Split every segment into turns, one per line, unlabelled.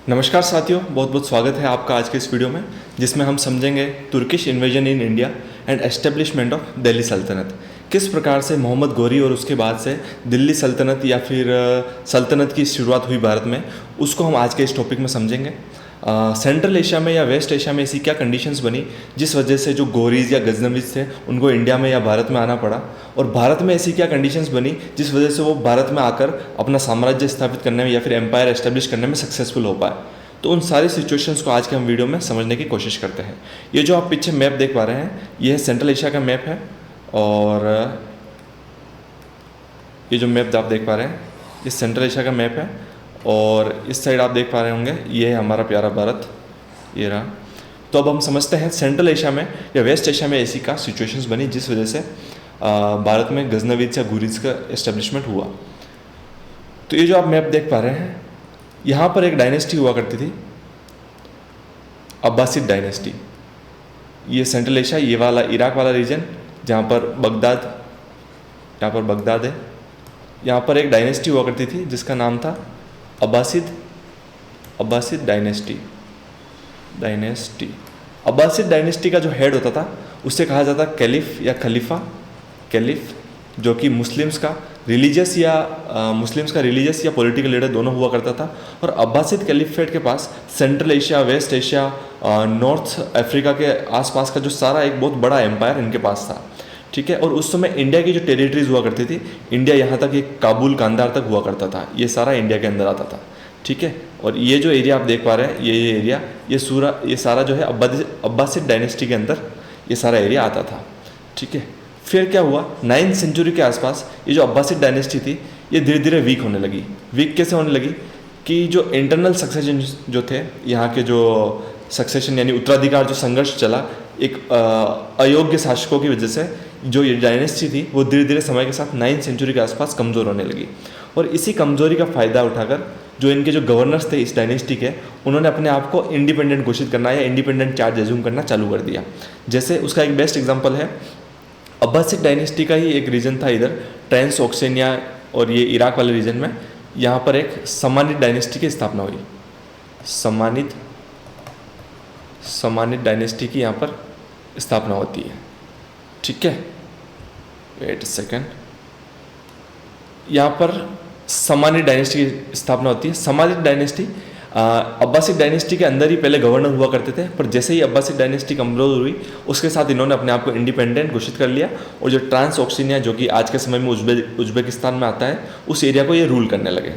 नमस्कार साथियों, बहुत बहुत स्वागत है आपका आज के इस वीडियो में, जिसमें हम समझेंगे Turkish invasion in India and establishment of Delhi सल्तनत। किस प्रकार से मोहम्मद गोरी और उसके बाद से दिल्ली सल्तनत या फिर सल्तनत की शुरुआत हुई भारत में, उसको हम आज के इस टॉपिक में समझेंगे। सेंट्रल एशिया में या वेस्ट एशिया में ऐसी क्या कंडीशंस बनी जिस वजह से जो गोरीज या गजनवीज थे उनको इंडिया में या भारत में आना पड़ा, और भारत में ऐसी क्या कंडीशंस बनी जिस वजह से वो भारत में आकर अपना साम्राज्य स्थापित करने में या फिर एम्पायर एस्टेब्लिश करने में सक्सेसफुल हो पाए। तो उन सारी सिचुएशंस को आज के हम वीडियो में समझने की कोशिश करते हैं। ये जो आप पीछे मैप देख पा रहे हैं, ये सेंट्रल एशिया का मैप है, और ये जो मैप आप देख पा रहे हैं ये सेंट्रल एशिया का मैप है, और इस साइड आप देख पा रहे होंगे ये है हमारा प्यारा भारत, ये रहा। तो अब हम समझते हैं सेंट्रल एशिया में या वेस्ट एशिया में ऐसी क्या सिचुएशंस बनी जिस वजह से भारत में गजनवीज या गुरीज का एस्टेब्लिशमेंट हुआ। तो ये जो आप मैप देख पा रहे हैं, यहाँ पर एक डायनेस्टी हुआ करती थी, अब्बासिद डायनेस्टी। ये सेंट्रल एशिया, ये वाला इराक वाला रीजन जहाँ पर बगदाद, यहाँ पर बगदाद है, यहाँ पर एक डायनेस्टी हुआ करती थी जिसका नाम था अब्बासिद डायनेस्टी। अब्बासिद डायनेस्टी का जो हेड होता था उसे कहा जाता कैलिफ या खलीफा, कैलिफ, जो कि मुस्लिम्स का रिलीजियस या पॉलिटिकल लीडर दोनों हुआ करता था। और अब्बासिद कैलिफेट के पास central Asia, west Asia, north Africa के आसपास का जो सारा एक बहुत बड़ा एम्पायर इनके पास था, ठीक है। और उस समय इंडिया की जो टेरिटरीज हुआ करती थी, इंडिया यहाँ तक एक काबुल, कांधार तक हुआ करता था, ये सारा इंडिया के अंदर आता था, ठीक है। और ये जो एरिया आप देख पा रहे हैं, ये एरिया, ये सारा जो है अब्बासिद डायनेस्टी के अंदर ये सारा एरिया आता था, ठीक है। फिर क्या हुआ, 9th सेंचुरी के आसपास ये जो अब्बासिद डायनेस्टी थी ये धीरे धीरे वीक होने लगी। वीक कैसे होने लगी कि जो इंटरनल सक्सेशन जो थे, यहाँ के जो सक्सेशन यानी उत्तराधिकार जो संघर्ष चला, एक अयोग्य शासकों की वजह से जो ये डायनेस्टी थी वो धीरे धीरे समय के साथ 9th सेंचुरी के आसपास कमज़ोर होने लगी। और इसी कमज़ोरी का फ़ायदा उठाकर जो इनके जो गवर्नर्स थे इस डायनेस्टी के, उन्होंने अपने आप को इंडिपेंडेंट घोषित करना या इंडिपेंडेंट चार्ज एज्यूम करना चालू कर दिया। जैसे उसका एक बेस्ट एग्जांपल है, अब्बासिद डायनेस्टी का ही एक रीजन था इधर ट्रांस ओक्सेनिया और ये इराक वाले रीजन में, यहाँ पर एक समानिद डायनेस्टी की स्थापना हुई। समानिद डायनेस्टी की यहाँ पर स्थापना होती है, ठीक है। वेट सेकेंड, यहाँ पर समानिद डायनेस्टी की स्थापना होती है। समानिद डायनेस्टी अब्बासिद डायनेस्टी के अंदर ही पहले गवर्नर हुआ करते थे, पर जैसे ही अब्बासिद डायनेस्टी कमज़ोर हुई उसके साथ इन्होंने अपने आप को इंडिपेंडेंट घोषित कर लिया, और जो ट्रांस ओक्सेनिया जो कि आज के समय में उज्बेकिस्तान में आता है, उस एरिया को ये रूल करने लगे,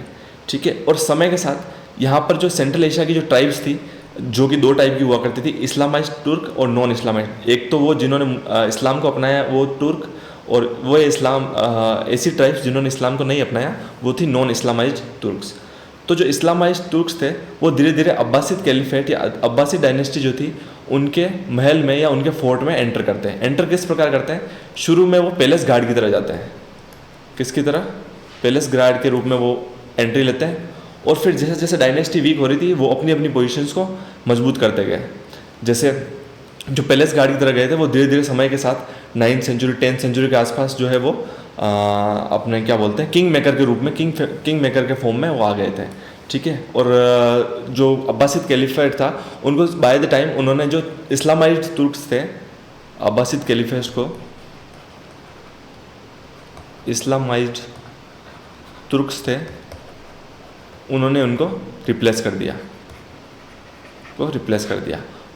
ठीक है। और समय के साथ यहाँ पर जो सेंट्रल एशिया की जो ट्राइब्स थी, जो कि 2 टाइप की हुआ करती थी, इस्लामाइज्ड तुर्क और नॉन इस्लामाइज्ड। एक तो वो जिन्होंने इस्लाम को अपनाया वो तुर्क, और वो ऐसी ट्राइब्स जिन्होंने इस्लाम को नहीं अपनाया वो थी नॉन इस्लामाइज्ड तुर्क्स। तो जो इस्लामाइज्ड तुर्क्स थे वो धीरे धीरे अब्बासिद कैलिफेट या अब्बासिद डायनेस्टी जो थी उनके महल में या उनके फोर्ट में एंटर करते हैं। एंटर किस प्रकार करते हैं, शुरू में वो पैलेस गार्ड की तरह जाते हैं। किसकी तरह? पैलेस गार्ड के रूप में वो एंट्री लेते हैं, और फिर जैसे जैसे डायनेस्टी वीक हो रही थी वो अपनी अपनी पोजीशंस को मजबूत करते गए। जैसे जो पैलेस गार्ड की तरह गए थे वो धीरे धीरे समय के साथ 9th सेंचुरी 10th सेंचुरी के आसपास जो है वो अपने क्या बोलते हैं किंग मेकर के रूप में, किंग मेकर के फॉर्म में वो आ गए थे, ठीक है। और जो अब्बासिद कैलिफेट था उनको बाय द टाइम उन्होंने जो इस्लामाइज्ड तुर्क्स थे, अब्बासिद कैलिफेट को इस्लामाइज्ड तुर्क्स थे, उन्होंने उनको रिप्लेस कर दिया,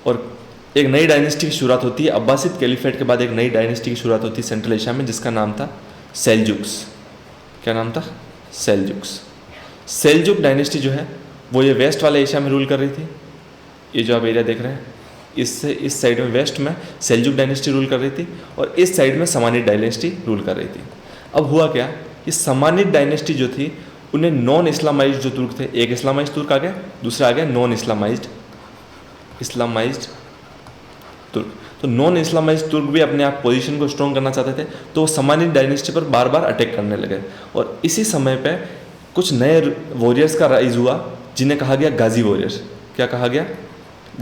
और एक नई डायनेस्टी की शुरुआत होती है। अब्बासिद कैलिफेट के बाद एक नई डायनेस्टी की शुरुआत होती है सेंट्रल एशिया में, जिसका नाम था सेल्जुक्स। क्या नाम था? सेल्जुक डायनेस्टी जो है वो ये वेस्ट वाले एशिया में रूल कर रही थी। ये जो आप एरिया देख रहे हैं, इससे इस साइड में वेस्ट में सेल्जुक डायनेस्टी रूल कर रही थी, और इस साइड में समानिद डायनेस्टी रूल कर रही थी। अब हुआ क्या, ये समानिद डायनेस्टी जो थी उन्हें नॉन इस्लामाइज्ड जो तुर्क थे, एक इस्लामाइज्ड तुर्क आ गया, दूसरा आ गया नॉन इस्लामाइज्ड तुर्क। तो नॉन इस्लामाइज्ड तुर्क भी अपने आप पोजीशन को स्ट्रॉन्ग करना चाहते थे, तो वो समानिद डायनेस्टी पर बार बार अटैक करने लगे। और इसी समय पे कुछ नए वॉरियर्स का राइज हुआ जिन्हें कहा गया गाजी वॉरियर्स। क्या कहा गया?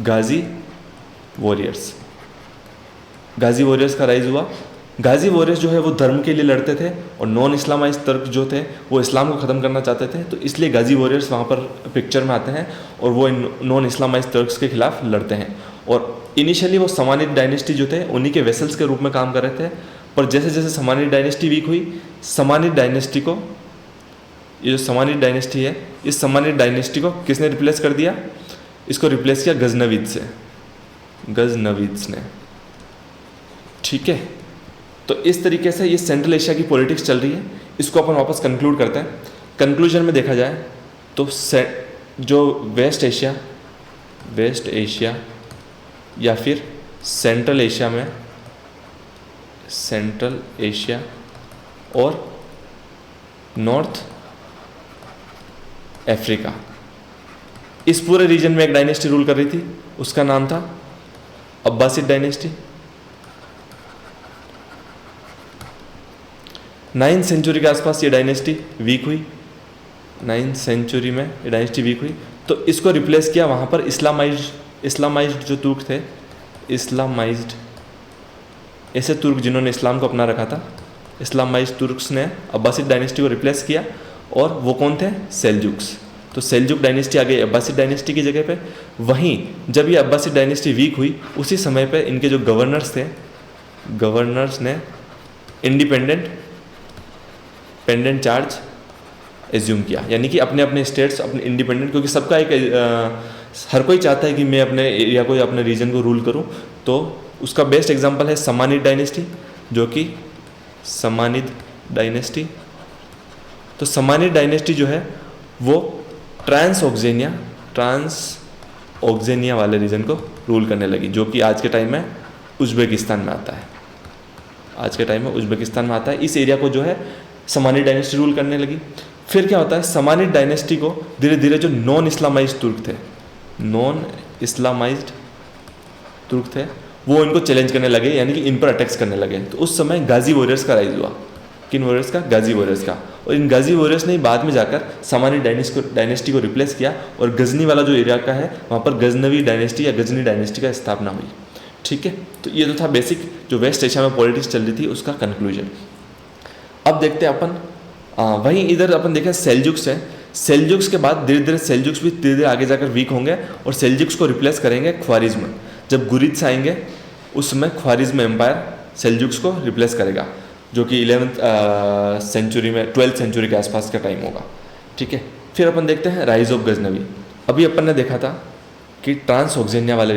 गाजी वॉरियर्स का राइज हुआ। गाजी वॉरियर्स जो है वो धर्म के लिए लड़ते थे और नॉन इस्लामाइज तुर्क जो थे वो इस्लाम को ख़त्म करना चाहते थे, तो इसलिए गाजी वॉरियर्स वहाँ पर पिक्चर में आते हैं और वो नॉन इस्लामाइज तुर्क्स के खिलाफ लड़ते हैं। और इनिशियली वो समानिड डायनेस्टी जो थे उन्हीं के वेसल्स के रूप में काम कर रहे थे, पर जैसे जैसे समानिड डायनेस्टी वीक हुई, समानिड डायनेस्टी को, ये जो समानिड डायनेस्टी है, इस समानिड डायनेस्टी को किसने रिप्लेस कर दिया? इसको रिप्लेस किया गजनवीद से, गजनवीद्स ने। ठीक है, तो इस तरीके से ये सेंट्रल एशिया की पॉलिटिक्स चल रही है। इसको अपन वापस कंक्लूड करते हैं। कंक्लूजन में देखा जाए तो जो वेस्ट एशिया या फिर सेंट्रल एशिया में, सेंट्रल एशिया और नॉर्थ अफ्रीका, इस पूरे रीजन में एक डायनेस्टी रूल कर रही थी, उसका नाम था अब्बासिड डायनेस्टी। 9th सेंचुरी के आसपास ये डायनेस्टी वीक हुई, 9th सेंचुरी में ये डायनेस्टी वीक हुई, तो इसको रिप्लेस किया वहाँ पर इस्लामाइज्ड जो तुर्क थे, इस्लामाइज्ड ऐसे तुर्क जिन्होंने इस्लाम को अपना रखा था, इस्लामाइज्ड तुर्क्स ने अब्बासिड डायनेस्टी को रिप्लेस किया। और वो कौन थे? सेल्जुक्स। तो सेल्जुक डायनेस्टी आ गई अब्बासिड डायनेस्टी की जगह पे। वहीं जब ये अब्बासिड डायनेस्टी वीक हुई, उसी समय पे इनके जो गवर्नर्स थे, गवर्नर्स ने इंडिपेंडेंट चार्ज एज्यूम किया, यानी कि अपने अपने स्टेट्स अपने इंडिपेंडेंट, क्योंकि सबका एक हर कोई चाहता है कि मैं अपने एरिया को या अपने रीजन को रूल करूं। तो उसका बेस्ट एग्जांपल है समानिड डायनेस्टी, जो कि समानिद डायनेस्टी। तो समानिड डायनेस्टी जो है वो ट्रांस ऑक्जेनिया वाले रीजन को रूल करने लगी, जो कि आज के टाइम में उज़्बेकिस्तान में आता है, आज के टाइम में उज़्बेकिस्तान में आता है। इस एरिया को जो है समानिड डायनेस्टी रूल करने लगी। फिर क्या होता है, समानिड डायनेस्टी को धीरे धीरे जो नॉन इस्लामाइज्ड तुर्क थे वो इनको चैलेंज करने लगे, यानी कि इन पर अटैक्स करने लगे। तो उस समय गाजी वॉरियर्स का राइज हुआ। किन वॉरियर्स का? गाजी वॉरियर्स का। और इन गाजी वॉरियर्स ने बाद में जाकर समानिड डायनेस्टी को रिप्लेस किया और गजनी वाला जो एरिया का है वहाँ पर गजनवी डायनेस्टी या गजनी डायनेस्टी का स्थापना हुई। ठीक है, तो ये तो था बेसिक जो वेस्ट एशिया में पॉलिटिक्स चल रही थी उसका कंक्लूजन। अब देखते हैं अपन वहीं इधर अपन देखें सेल्जुक्स है। सेल्जुक्स के बाद धीरे धीरे सेल्जुक्स भी धीरे धीरे आगे जाकर वीक होंगे और सेल्जुक्स को रिप्लेस करेंगे ख्वारिज्म। जब गुरिद्स आएंगे उस समय ख्वारिज्म एम्पायर सेल्जुक्स को रिप्लेस करेगा, जो कि 11th सेंचुरी में 12th सेंचुरी के आसपास का टाइम होगा। ठीक है, फिर अपन देखते हैं राइज ऑफ गजनवी। अभी अपन ने देखा था कि ट्रांस ऑक्जेनिया वाले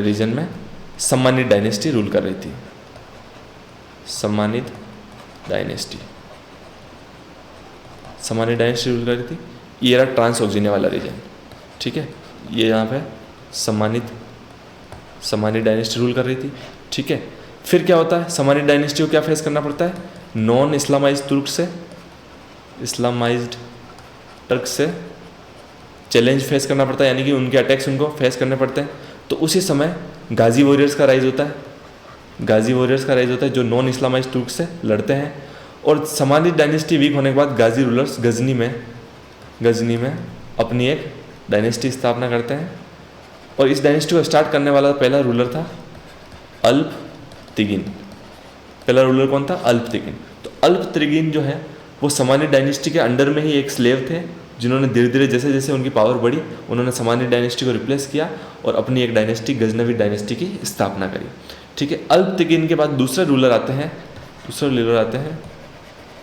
रीजन में सम्मानित डायनेस्टी रूल कर रही थी। सम्मानित डायनेस्टी रूल कर रही थी। ये रहा ट्रांस ऑक्जेनिया वाला रीजन। ठीक है, ये यहाँ पे सम्मानित डायनेस्टी रूल कर रही थी। ठीक है, फिर क्या होता है, सम्मानित डायनेस्टी को क्या फेस करना पड़ता है? नॉन इस्लामाइज्ड तुर्क से चैलेंज फेस करना पड़ता है, यानी कि उनके अटैक्स उनको फेस करने पड़ते हैं। तो उसी समय गाजी वॉरियर्स का राइज होता है, जो नॉन इस्लामाइज्ड तुर्क से लड़ते हैं। और समानित डायनेस्टी वीक होने के बाद गाजी रूलर्स गजनी में अपनी एक डायनेस्टी स्थापना करते हैं। और इस डायनेस्टी को स्टार्ट करने वाला पहला रूलर था अल्प तिगिन। पहला रूलर कौन था? अल्प तिगिन। तो अल्प तिगिन जो है वो समानित डायनेस्टी के अंडर में ही एक स्लेव थे, जिन्होंने धीरे धीरे जैसे जैसे उनकी पावर बढ़ी उन्होंने समानित डायनेस्टी को रिप्लेस किया और अपनी एक डायनेस्टी गजनवी डायनेस्टी की स्थापना करी। ठीक है, अल्प तिगिन के बाद दूसरे रूलर आते हैं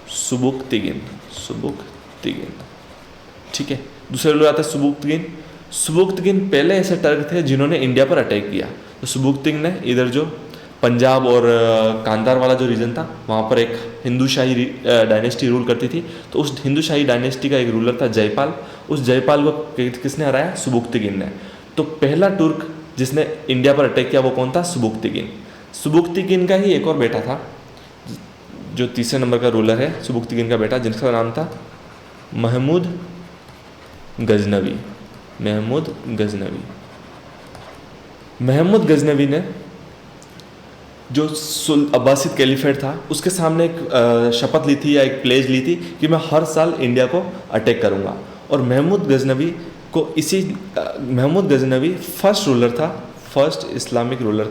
सुबुक्तिगिन। ठीक है, दूसरे रूलर आते हैं सुबुक्तिगिन पहले ऐसे टर्क थे जिन्होंने इंडिया पर अटैक किया। तो सुबुक्तिगिन ने इधर जो पंजाब और कांधार वाला जो रीजन था वहाँ पर एक हिंदूशाही डायनेस्टी रूल करती थी। तो उस हिंदूशाही डायनेस्टी का एक रूलर था जयपाल। उस जयपाल को किसने हराया? सुबुक्तिगिन ने। तो पहला तुर्क जिसने इंडिया पर अटैक किया वो कौन था? सुबुक्तिगिन का ही एक और बेटा था जो तीसरे नंबर का रूलर है, सुबुक्तिगिन का बेटा, जिसका नाम था महमूद गजनवी ने जो अब्बासिद कैलिफेट था उसके सामने एक शपथ ली थी या एक प्लेज ली थी कि मैं हर साल इंडिया को अटैक करूंगा। और Mahmud Ghaznavi first first Islamic ruler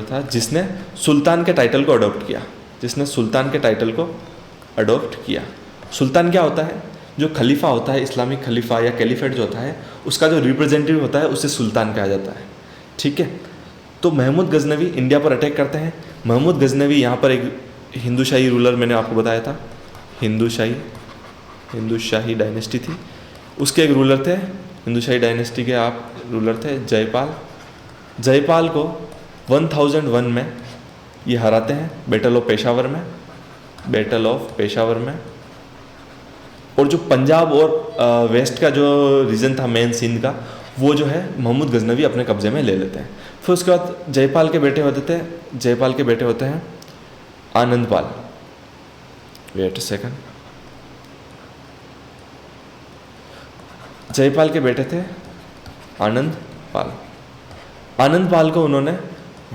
था जिसने सुल्तान के टाइटल को अडॉप्ट किया। सुल्तान क्या होता है? जो खलीफा होता है, इस्लामिक खलीफा या कैलिफेट जो होता है, उसका जो रिप्रेजेंटेटिव होता है उसे सुल्तान कहा जाता है। ठीक है। तो महमूद गजनवी इंडिया पर अटैक करते हैं। महमूद गजनवी यहाँ पर एक हिंदूशाही रूलर, मैंने आपको बताया था, हिंदूशाही डायनेस्टी थी, उसके एक रूलर थे, हिंदूशाही डायनेस्टी के आप रूलर थे जयपाल को 1001 में ये हराते हैं बैटल ऑफ पेशावर में। और जो पंजाब और वेस्ट का जो रीजन था मेन सिंध का, वो जो है महमूद गजनवी अपने कब्जे में ले लेते हैं। फिर उसके बाद जयपाल के बेटे होते हैं Anandpal. Wait a second. Jaipal के बेटे थे आनंदपाल को उन्होंने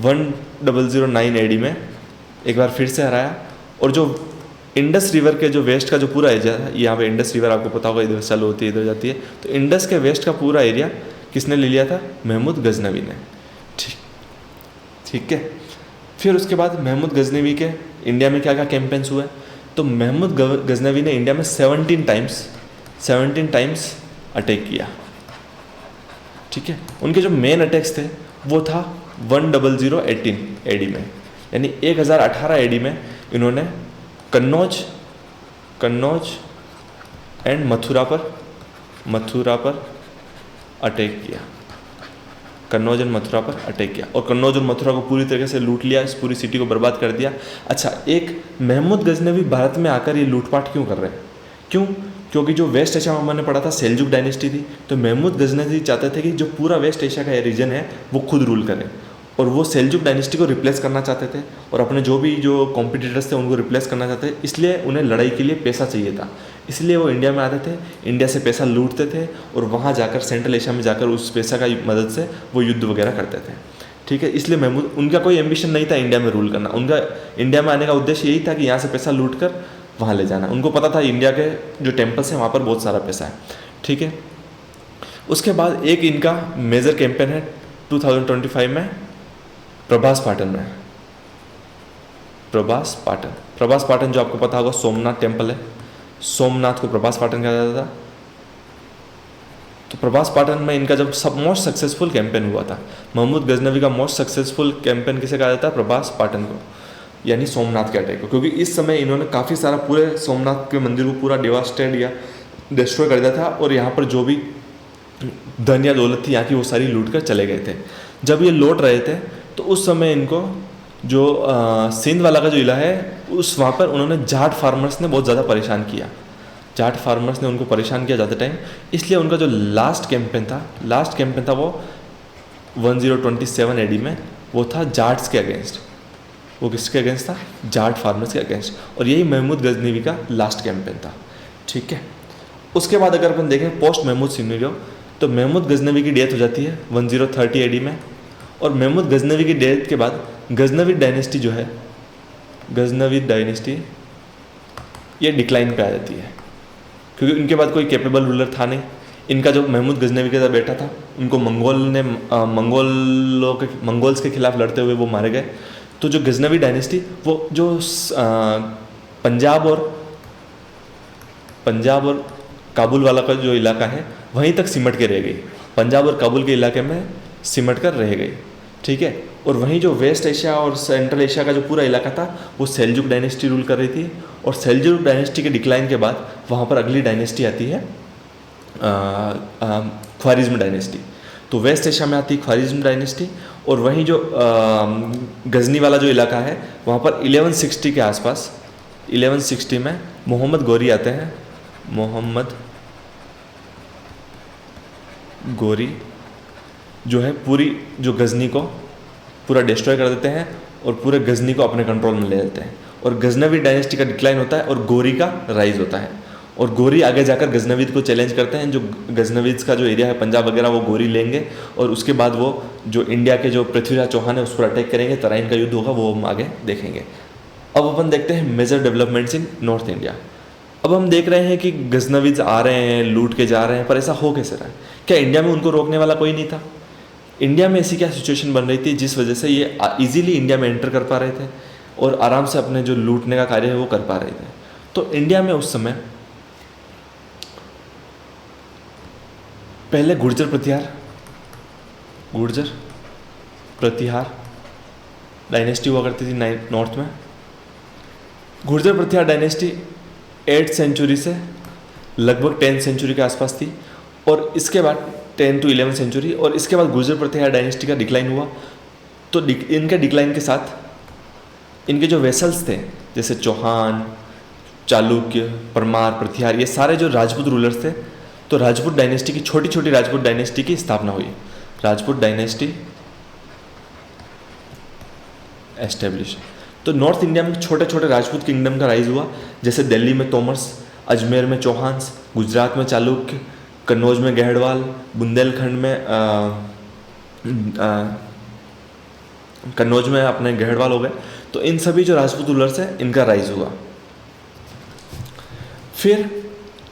1009 एडी में एक बार फिर से हराया। और जो इंडस रिवर के जो वेस्ट का जो पूरा एरिया है, यहाँ पे इंडस रिवर आपको पता होगा इधर चालू होती है इधर जाती है, तो इंडस के वेस्ट का पूरा एरिया किसने ले लिया था? महमूद गजनवी ने। ठीक है। फिर उसके बाद महमूद गजनवी के इंडिया में क्या क्या कैंपेन्स हुए? तो महमूद गजनवी ने इंडिया में 17 टाइम्स अटैक किया। ठीक है। उनके जो मेन अटैक्स थे वो था 1018 एडी में, यानी 1018 एडी में इन्होंने कन्नौज एंड मथुरा पर अटैक किया। कन्नौज और मथुरा को पूरी तरीके से लूट लिया, इस पूरी सिटी को बर्बाद कर दिया। अच्छा, एक महमूद गजनवी भारत में आकर ये लूटपाट क्यों कर रहे हैं? क्योंकि जो वेस्ट एशिया में मैंने पढ़ा था सेल्जुक डायनेस्टी थी, तो महमूद गजनवी चाहते थे कि जो पूरा वेस्ट एशिया का रीजन है वो खुद रूल करे, और वो सेल्जुक डायनेस्टी को रिप्लेस करना चाहते थे और अपने जो कॉम्पिटिटर्स थे उनको रिप्लेस करना चाहते थे। इसलिए उन्हें लड़ाई के लिए पैसा चाहिए था, इसलिए वो इंडिया में आते थे, इंडिया से पैसा लूटते थे और वहाँ जाकर सेंट्रल एशिया में जाकर उस पैसा का मदद से वो युद्ध वगैरह करते थे। ठीक है। इसलिए महमूद, उनका कोई एम्बिशन नहीं था इंडिया में रूल करना, उनका इंडिया में आने का उद्देश्य यही था कि यहाँ से पैसा लूट कर वहाँ ले जाना। उनको पता था इंडिया के जो टेम्पल्स हैं वहाँ पर बहुत सारा पैसा है। ठीक है। उसके बाद एक इनका मेजर कैंपेन है 2025 में प्रभास पाटन जो आपको पता होगा सोमनाथ टेम्पल है, सोमनाथ को प्रभास पाटन कहा जाता था। तो प्रभास पाटन में इनका जब मोस्ट सक्सेसफुल कैंपेन हुआ था, महमूद गजनवी का मोस्ट सक्सेसफुल कैंपेन किसे कहा जाता है? प्रभास पाटन को, यानी सोमनाथ के अटैक को। क्योंकि इस समय इन्होंने काफ़ी सारा पूरे सोमनाथ के मंदिर को पूरा डिवास्टेड या डिस्ट्रॉय कर दिया था, और यहाँ पर जो भी धन या दौलत थी यहाँ की वो सारी लूट कर चले गए थे। जब ये लौट रहे थे तो उस समय इनको जो सिंध वाला का जो इलाका है वहाँ पर उन्होंने जाट फार्मर्स ने बहुत ज़्यादा परेशान किया। जाट फार्मर्स ने उनको परेशान किया ज़्यादा टाइम, इसलिए उनका जो लास्ट कैंपेन था वो 1027 एडी में वो था जाट्स के अगेंस्ट। वो किसके अगेंस्ट था? जाट फार्मर्स के अगेंस्ट। और यही महमूद गजनवी का लास्ट कैंपेन था। ठीक है। उसके बाद अगर अपन देखें पोस्ट महमूद सिनेरियो, तो महमूद गजनवी की डेथ हो जाती है 1030 एडी में। और महमूद गजनवी की डेथ के बाद गजनवी डायनेस्टी जो है, गजनवी डायनेस्टी ये डिक्लाइन पे आ जाती है, क्योंकि उनके बाद कोई कैपेबल रूलर था नहीं। इनका जो महमूद गजनवी का बेटा था उनको मंगोल्स के खिलाफ लड़ते हुए वो मारे गए। तो जो गजनवी डायनेस्टी वो जो पंजाब और काबुल वाला का जो इलाका है वहीं तक सिमट के रह गई, पंजाब और काबुल के इलाके में सिमट कर रह गई। ठीक है। और वहीं जो वेस्ट एशिया और सेंट्रल एशिया का जो पूरा इलाका था वो सेल्जुक डायनेस्टी रूल कर रही थी। और सेल्जुक डायनेस्टी के डिक्लाइन के बाद वहाँ पर अगली डायनेस्टी आती है ख्वारिज्म डायनेस्टी। तो वेस्ट एशिया में आती है ख्वारिज्म डायनेस्टी, और वहीं जो गजनी वाला जो इलाका है वहाँ पर 1160 के आसपास 1160 में मोहम्मद गौरी आते हैं। मोहम्मद गौरी जो है पूरी जो गजनी को पूरा डिस्ट्रॉय कर देते हैं और पूरे गजनी को अपने कंट्रोल में ले लेते हैं। और गजनवी डायनेस्टी का डिक्लाइन होता है और गौरी का राइज होता है। और गौरी आगे जाकर गजनवीद को चैलेंज करते हैं। जो गजनवीद का जो एरिया है पंजाब वगैरह वो गौरी लेंगे, और उसके बाद वो जो इंडिया के जो पृथ्वीराज चौहान है उस पर अटैक करेंगे, तराइन का युद्ध होगा, वो हम आगे देखेंगे। अब अपन देखते हैं major developments in North India. अब हम देख रहे हैं कि गजनवीज आ रहे हैं, लूट के जा रहे हैं, पर ऐसा हो कैसे रहा है? क्या इंडिया में उनको रोकने वाला कोई नहीं था? इंडिया में ऐसी क्या सिचुएशन बन रही थी जिस वजह से ये इजीली इंडिया में एंटर कर पा रहे थे और आराम से अपने जो लूटने का कार्य है वो कर पा रहे थे? तो इंडिया में उस समय पहले गुर्जर प्रतिहार डायनेस्टी हुआ करती थी नॉर्थ में। गुर्जर प्रतिहार डायनेस्टी 8th सेंचुरी से लगभग 10th सेंचुरी के आसपास थी, और इसके बाद 10 to 11 सेंचुरी, और इसके बाद गुर्जर प्रतिहार डायनेस्टी का डिक्लाइन हुआ। तो इनके डिक्लाइन के साथ इनके जो वेसल्स थे जैसे चौहान, चालुक्य, परमार, प्रतिहार, ये सारे जो राजपूत रूलर्स थे, तो राजपूत डायनेस्टी की छोटी छोटी राजपूत डायनेस्टी की स्थापना हुई। Rajput dynasty establish. तो नॉर्थ इंडिया में छोटे छोटे राजपूत किंगडम का राइज हुआ, जैसे दिल्ली में तोमर्स, अजमेर में चौहान्स, गुजरात में चालुक्य, कन्नौज में गहड़वाल, बुंदेलखंड में कन्नौज में अपने गहड़वाल हो गए। तो इन सभी जो राजपूत रूलर्स हैं इनका राइज हुआ। फिर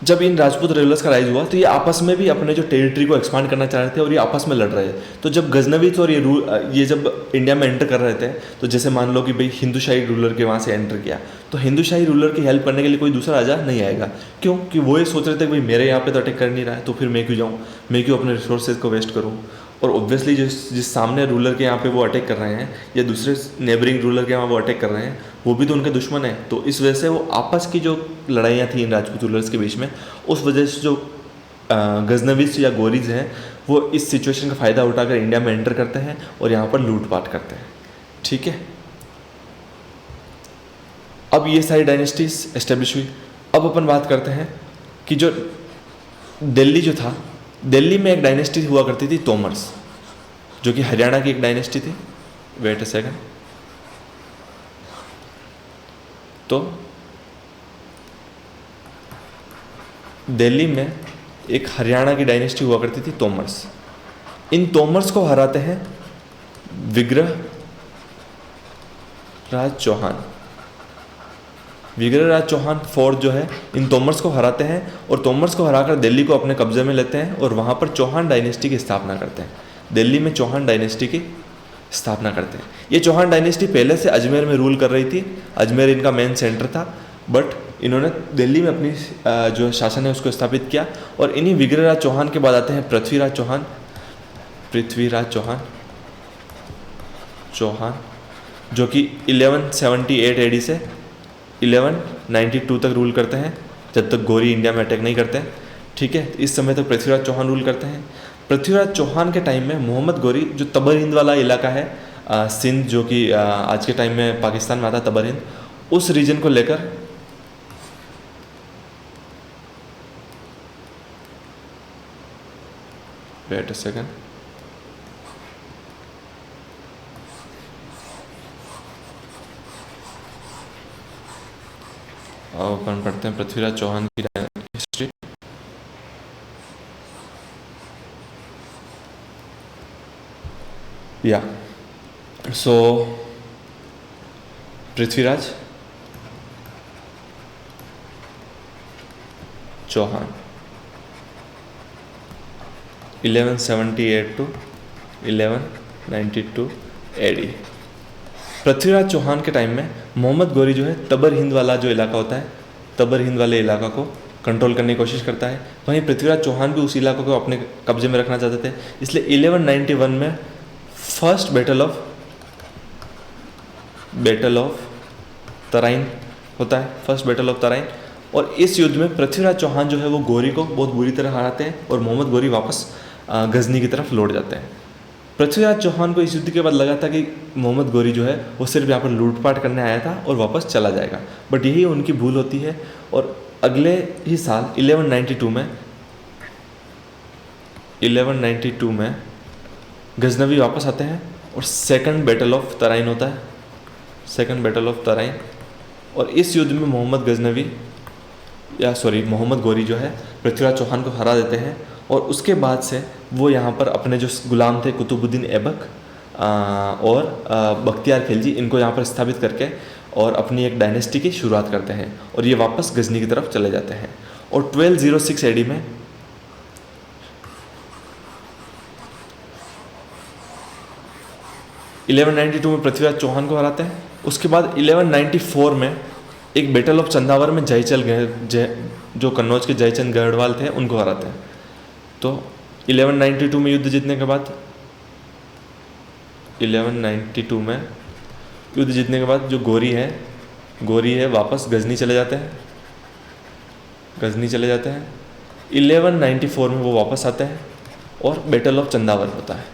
जब इन राजपूत रूलर्स का राइज हुआ तो ये आपस में भी अपने जो टेरिटरी को एक्सपांड करना चाह रहे थे और ये आपस में लड़ रहे थे। तो जब गजनवीज और ये जब इंडिया में एंटर कर रहे थे, तो जैसे मान लो कि भाई हिंदूशाही रूलर के वहाँ से एंटर किया, तो हिंदूशाही रूलर की हेल्प करने के लिए कोई दूसरा राजा नहीं आएगा। क्यों? कि वो ये सोच रहे थे कि भाई मेरे यहाँ पे तो अटैक कर नहीं रहा है, तो फिर मैं क्यों जाऊँ, मैं क्यों अपने रिसोर्सेज को वेस्ट करूँ। और ऑब्वियसली जिस सामने रूलर के यहाँ पे वो अटैक कर रहे हैं या दूसरे नेबरिंग रूलर के यहाँ वो अटैक कर रहे हैं, वो भी तो उनके दुश्मन हैं। तो इस वजह से वो आपस की जो लड़ाइयाँ थी इन राजपूत रूलर्स के बीच में, उस वजह से जो गजनवीज या गोरीज हैं वो इस सिचुएशन का फ़ायदा उठाकर इंडिया में एंटर करते हैं और यहाँ पर लूटपाट करते हैं। ठीक है, अब ये सारी डायनेस्टीज एस्टेब्लिश हुई। अब अपन बात करते हैं कि जो दिल्ली जो था, दिल्ली में एक डायनेस्टी हुआ करती थी तोमर्स, जो कि हरियाणा की एक डायनेस्टी थी। Wait a second. तो दिल्ली में एक हरियाणा की डायनेस्टी हुआ करती थी तोमर्स। इन तोमर्स को हराते हैं विग्रह राज चौहान। विग्रह राज चौहान फोर्थ जो है इन तोमर्स को हराते हैं और तोमर्स को हराकर दिल्ली को अपने कब्जे में लेते हैं और वहाँ पर चौहान डायनेस्टी की स्थापना करते हैं। दिल्ली में चौहान डायनेस्टी की स्थापना करते हैं। ये चौहान डायनेस्टी पहले से अजमेर में रूल कर रही थी, अजमेर इनका मेन सेंटर था, बट इन्होंने दिल्ली में अपनी जो शासन है उसको स्थापित किया। और इन्हीं विग्रहराज चौहान के बाद आते हैं पृथ्वीराज चौहान, जो कि 1178 AD से 1192 तक रूल करते हैं, जब तक गोरी इंडिया में अटैक नहीं करते हैं। ठीक है, इस समय तक पृथ्वीराज चौहान रूल करते हैं। पृथ्वीराज चौहान के टाइम में मोहम्मद गोरी, जो तबर हिंद वाला इलाका है, सिंध जो कि आज के टाइम में पाकिस्तान में आता है, तबर हिंद, उस रीजन को लेकर वेट अ सेकंड, अपन पढ़ते हैं पृथ्वीराज चौहान की हिस्ट्री। या सो पृथ्वीराज चौहान 1178 to 1192 AD। पृथ्वीराज चौहान के टाइम में मोहम्मद गोरी जो है तबर हिंद वाला जो इलाका होता है, तबर हिंद वाले इलाका को कंट्रोल करने की कोशिश करता है। वहीं पृथ्वीराज चौहान भी उस इलाके को अपने कब्जे में रखना चाहते थे। इसलिए 1191 में फर्स्ट बैटल ऑफ तराइन होता है, फर्स्ट बैटल ऑफ तराइन। और इस युद्ध में पृथ्वीराज चौहान जो है वो गोरी को बहुत बुरी तरह हराते हैं और मोहम्मद गोरी वापस गजनी की तरफ लौट जाते हैं। पृथ्वीराज चौहान को इस युद्ध के बाद लगा था कि मोहम्मद गोरी जो है वो सिर्फ यहाँ पर लूटपाट करने आया था और वापस चला जाएगा, बट यही उनकी भूल होती है। और अगले ही साल 1192 में गजनवी वापस आते हैं और सेकंड बैटल ऑफ तराइन होता है, सेकंड बैटल ऑफ तराइन। और इस युद्ध में मोहम्मद गोरी जो है पृथ्वीराज चौहान को हरा देते हैं। और उसके बाद से वो यहाँ पर अपने जो गुलाम थे कुतुबुद्दीन ऐबक और बख्तियार खिलजी, इनको यहाँ पर स्थापित करके और अपनी एक डायनेस्टी की शुरुआत करते हैं और ये वापस गजनी की तरफ चले जाते हैं। और 1206 AD में 1192 में पृथ्वीराज चौहान को हराते हैं। उसके बाद 1194 में एक बैटल ऑफ चंदावर में जो कन्नौज के जयचंद गढ़वाल थे उनको हराते हैं। तो 1192 में युद्ध जीतने के बाद 1192 में युद्ध जीतने के बाद जो गोरी है वापस गजनी चले जाते हैं। 1194 में वो वापस आते हैं और बैटल ऑफ चंदावर होता है।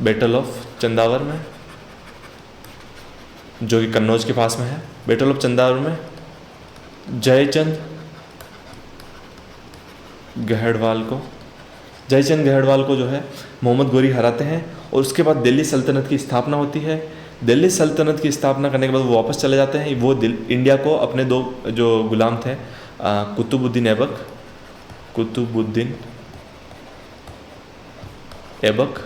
बैटल ऑफ चंदावर में जो कि कन्नौज के पास में है, बैटल ऑफ चंदावर में जयचंद गढ़वाल को जो है मोहम्मद गोरी हराते हैं और उसके बाद दिल्ली सल्तनत की स्थापना होती है। दिल्ली सल्तनत की स्थापना करने के बाद वो वापस चले जाते हैं। वो इंडिया को अपने दो जो गुलाम थे कुतुबुद्दीन ऐबक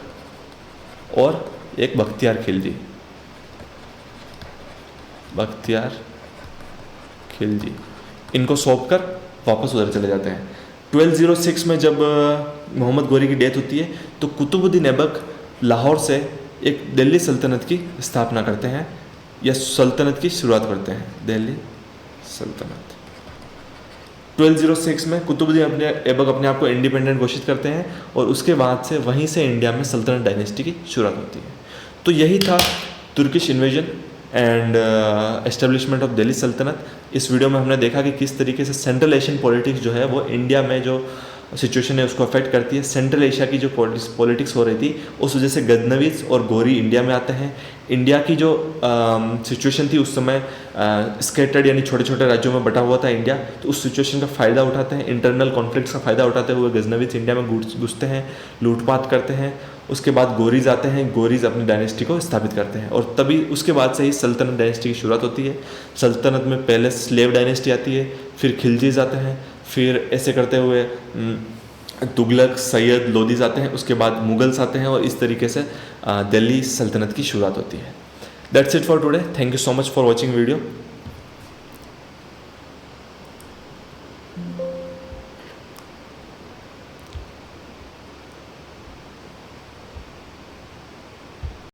और एक बख्तियार खिलजी इनको सौंप कर वापस उधर चले जाते हैं। 1206 में जब मोहम्मद गोरी की डेथ होती है तो कुतुबुद्दीन ऐबक लाहौर से एक दिल्ली सल्तनत की स्थापना करते हैं या सल्तनत की शुरुआत करते हैं, दिल्ली सल्तनत। 1206 में कुतुबुद्दीन ऐबक अपने आप को इंडिपेंडेंट घोषित करते हैं और उसके बाद से वहीं से इंडिया में सल्तनत डायनेस्टी की शुरुआत होती है। तो यही था Turkish invasion and establishment of Delhi सल्तनत। इस वीडियो में हमने देखा कि किस तरीके से सेंट्रल एशियन पॉलिटिक्स जो है वो इंडिया में जो सिचुएशन है उसको अफेक्ट करती है। सेंट्रल एशिया की जो पॉलिटिक्स हो रही थी उस वजह से गजनवीज और गोरी इंडिया में आते हैं। इंडिया की जो सिचुएशन थी उस समय स्केटर्ड यानी छोटे छोटे राज्यों में बटा हुआ था इंडिया, तो उस सिचुएशन का फ़ायदा उठाते हैं। इंटरनल कॉन्फ्लिक्ट्स का फ़ायदा उठाते हुए गजनवीज इंडिया में घुसते हैं, लूटपाट करते हैं। उसके बाद गोरीज आते हैं, गोरीज अपनी डायनेस्टी को स्थापित करते हैं और तभी उसके बाद से ही सल्तनत डायनेस्टी की शुरुआत होती है। सल्तनत में पहले स्लेव डायनेस्टी आती है, फिर खिलजीज आते हैं, फिर ऐसे करते हुए तुगलक, सैयद, लोदीज आते हैं, उसके बाद मुगल्स आते हैं और इस तरीके से दिल्ली सल्तनत की शुरुआत होती है। That's it for today. Thank you so much for watching video.